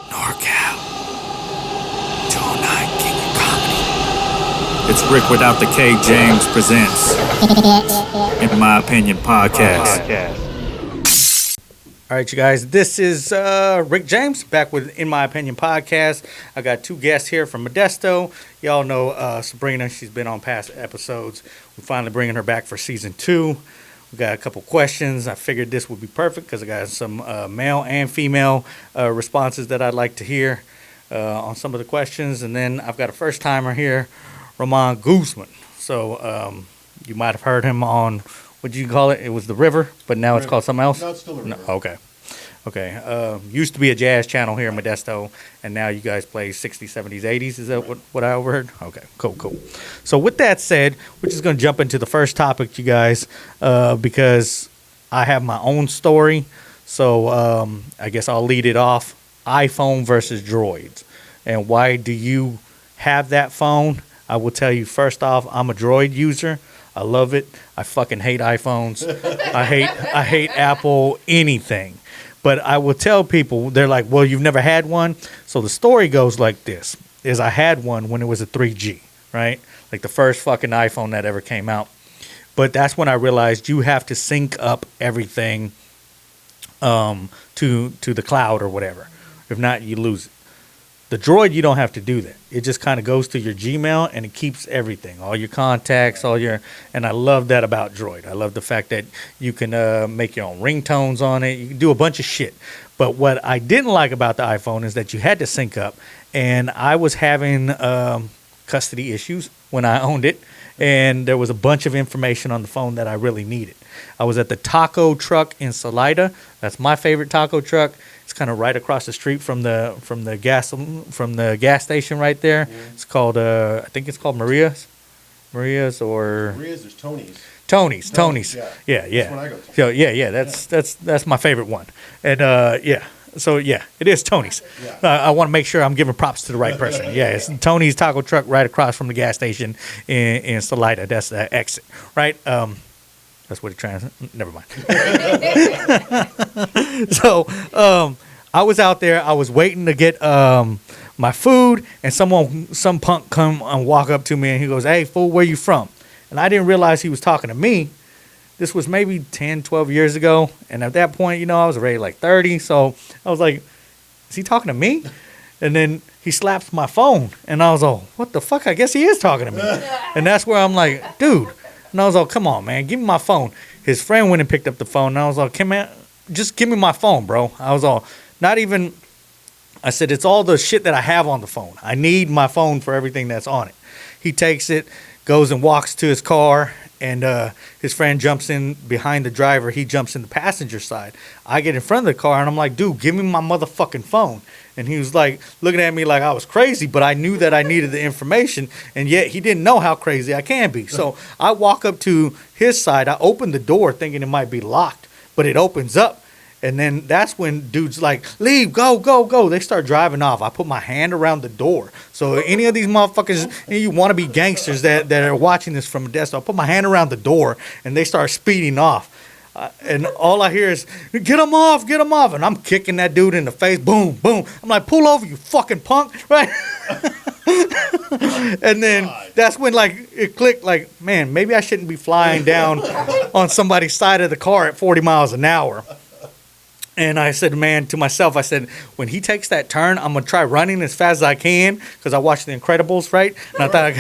NorCal, 209 King of Comedy. It's Rick without the K. James presents, in my opinion, podcast. All right, you guys, this is Ric James back with In My Opinion podcast. I got two guests here from Modesto. Y'all know Sabrina. She's been on past episodes. We're finally bringing her back for season 2. We got a couple questions. I figured this would be perfect because I got some male and female responses that I'd like to hear on some of the questions. And then I've got a first timer here, Ramon Guzman. So you might have heard him on, what did you call it? It was The River, but now it's called something else? No, it's still The River. No, okay. Used to be a jazz channel here in Modesto, and now you guys play 60s, 70s, 80s. Is that what I overheard? Okay, cool. So with that said, we're just going to jump into the first topic, you guys, because I have my own story. So I guess I'll lead it off. iPhone versus Droids. And why do you have that phone? I will tell you, first off, I'm a Droid user. I love it. I fucking hate iPhones. I hate Apple anything. But I will tell people, they're like, well, you've never had one? So the story goes like this, is I had one when it was a 3G, right? Like the first fucking iPhone that ever came out. But that's when I realized you have to sync up everything to the cloud or whatever. If not, you lose it. The Droid, you don't have to do that. It just kind of goes to your Gmail and it keeps everything, all your contacts, and I love that about Droid. I love the fact that you can make your own ringtones on it. You can do a bunch of shit. But what I didn't like about the iPhone is that you had to sync up, and I was having custody issues when I owned it, and there was a bunch of information on the phone that I really needed. I was at the taco truck in Salida. That's my favorite taco truck. It's kind of right across the street from the gas station right there. Mm-hmm. It's called I think it's called Maria's or there's Tony's. Tony's. Yeah. That's what I go to. So yeah. That's my favorite one. And So yeah, it is Tony's. Yeah. I want to make sure I'm giving props to the right person. Yeah, it's Tony's taco truck right across from the gas station in Salida. That's the exit, right? That's what it translates. Never mind. So I was out there. I was waiting to get my food, and some punk come and walk up to me, and he goes, "Hey, fool, where you from?" And I didn't realize he was talking to me. This was maybe 10, 12 years ago, and at that point, I was already like 30, so I was like, "Is he talking to me?" And then he slaps my phone, and I was all, "What the fuck? I guess he is talking to me." And that's where I'm like, "Dude." And I was all, "Come on, man, give me my phone." His friend went and picked up the phone, and I was all, just give me my phone, bro." I was all, I said, "It's all the shit that I have on the phone. I need my phone for everything that's on it." He takes it, goes and walks to his car, and his friend jumps in behind the driver. He jumps in the passenger side. I get in front of the car, and I'm like, "Dude, give me my motherfucking phone." And he was like looking at me like I was crazy, but I knew that I needed the information, and yet he didn't know how crazy I can be. So I walk up to his side. I open the door thinking it might be locked, but it opens up. And then that's when dudes like, "Leave, go." They start driving off. I put my hand around the door. So any of these motherfuckers, you want to be gangsters that are watching this from Modesto, I put my hand around the door, and they start speeding off. And all I hear is, get him off. And I'm kicking that dude in the face. Boom. I'm like, "Pull over, you fucking punk." Right? And then that's when like it clicked, like, man, maybe I shouldn't be flying down on somebody's side of the car at 40 miles an hour. And I said, to myself, I said, when he takes that turn, I'm going to try running as fast as I can, because I watched The Incredibles, right? And I thought,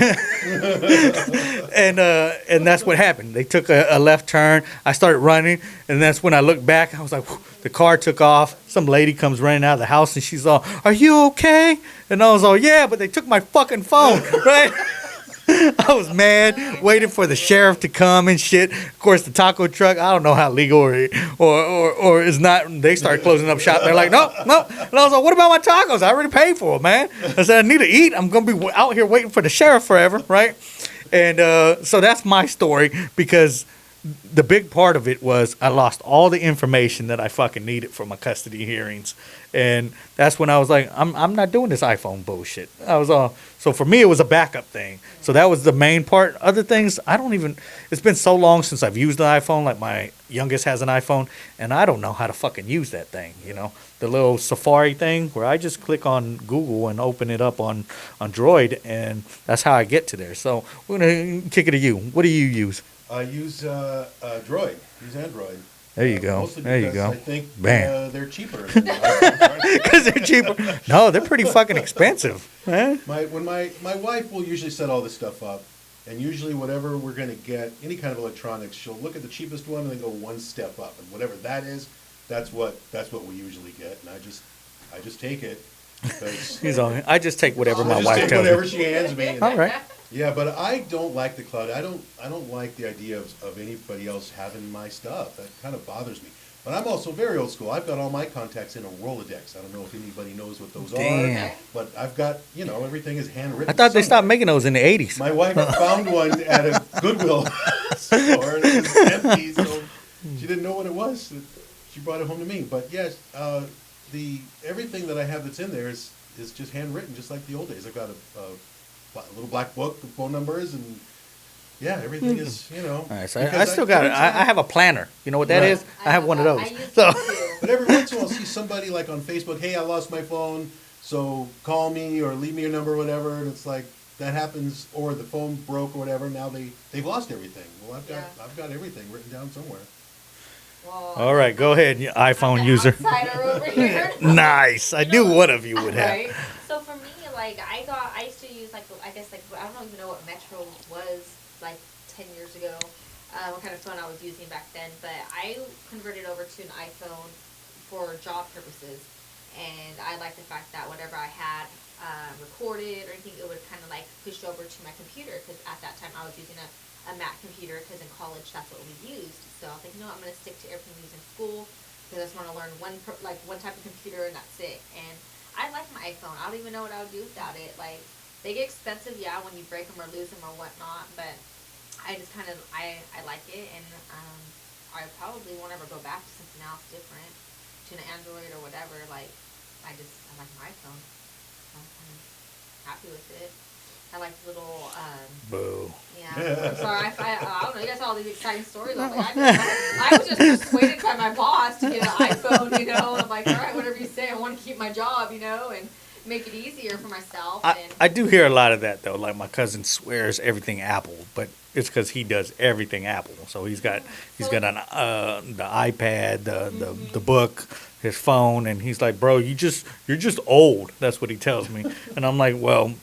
and that's what happened. They took a left turn. I started running, and that's when I looked back. I was like, whew, the car took off. Some lady comes running out of the house, and she's all, "Are you okay?" And I was all, "Yeah, but they took my fucking phone," right? I was mad, waiting for the sheriff to come and shit. Of course, the taco truck, I don't know how legal or is not. They start closing up shop. They're like, no. And I was like, "What about my tacos? I already paid for them, man." I said, "I need to eat. I'm going to be out here waiting for the sheriff forever," right? And so that's my story, because the big part of it was I lost all the information that I fucking needed for my custody hearings, and that's when I was like, I'm not doing this iPhone bullshit. I was so for me it was a backup thing. So that was the main part. Other things I don't even. It's been so long since I've used an iPhone. Like my youngest has an iPhone, and I don't know how to fucking use that thing. You know, the little Safari thing where I just click on Google and open it up on Droid, and that's how I get to there. So we're gonna kick it to you. What do you use? I use Droid. Use Android. There you go. Mostly There you because go. I think Bam. they're cheaper. Than iPhones, Because they're cheaper. No, they're pretty fucking expensive. Eh? my wife will usually set all this stuff up, and usually whatever we're going to get, any kind of electronics, she'll look at the cheapest one and then go one step up, and whatever that is, that's what we usually get, and I just take it. Because He's on. I just take whatever I my just wife take tells whatever me. she hands me. All right. Yeah, but I don't like the cloud. I don't like the idea of anybody else having my stuff. That kind of bothers me. But I'm also very old school. I've got all my contacts in a Rolodex. I don't know if anybody knows what those Damn. are, but I've got, everything is handwritten. I thought they somewhere. stopped making those in the 80s. My wife found one at a Goodwill store, and it was empty, so she didn't know what it was. She brought it home to me. But yes, the everything that I have that's in there is just handwritten, just like the old days. I've got a little black book of phone numbers, and yeah, everything is, All right, so because I still got it. I have a planner. You know what that Right. is? I have one of those. I use So it too. But every once in a while, I'll see somebody like on Facebook, hey, I lost my phone, so call me or leave me your number or whatever, and it's like, that happens, or the phone broke or whatever, now they've lost everything. Well, I've got everything written down somewhere. Well, all right, go ahead, you iPhone the user. outsider over here. Nice. I knew one of you would have. Right. So for me, like I used to use like I don't even know what Metro was like 10 years ago. What kind of phone I was using back then, but I converted over to an iPhone for job purposes, and I like the fact that whatever I had recorded or anything, it would kind of like push over to my computer, because at that time I was using a Mac computer, because in college that's what we used. So I was like, no, I'm going to stick to everything we use in school, because I just want to learn one type of computer, and that's it. And I like my iPhone. I don't even know what I would do without it. Like, they get expensive, yeah, when you break them or lose them or whatnot, but I just kind of, I like it, and I probably won't ever go back to something else different, to an Android or whatever. Like, I like my iPhone. So I'm kind of happy with it. I like the little, Boo. yeah, I'm sorry, I don't know, you guys saw all these exciting stories. I was just persuaded by my boss to get an iPhone, and I'm like, all right, whatever you say, I want to keep my job, and make it easier for myself. I do hear a lot of that though. Like my cousin swears everything Apple, but it's because he does everything Apple. So he's got the iPad, the book, his phone, and he's like, bro, you're just old. That's what he tells me, and I'm like, well,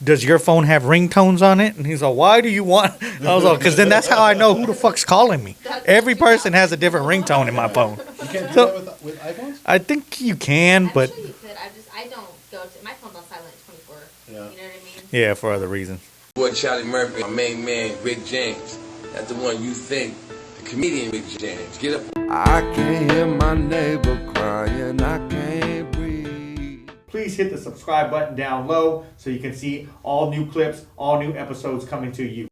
does your phone have ringtones on it? And he's like, why do you want? I was like, because then that's how I know who the fuck's calling me. Every person has a different ringtone in my phone. You can't do So- that with iPhones? I think you can, I'm but sure you could. I don't go to, my phone's on silent 24. Yeah. You know what I mean? yeah, for other reasons. Boy, Charlie Murphy, my main man, Ric James. That's the one you think, the comedian Ric James. Get up. I can't hear my neighbor crying, I can't breathe. Please hit the subscribe button down low so you can see all new clips, all new episodes coming to you.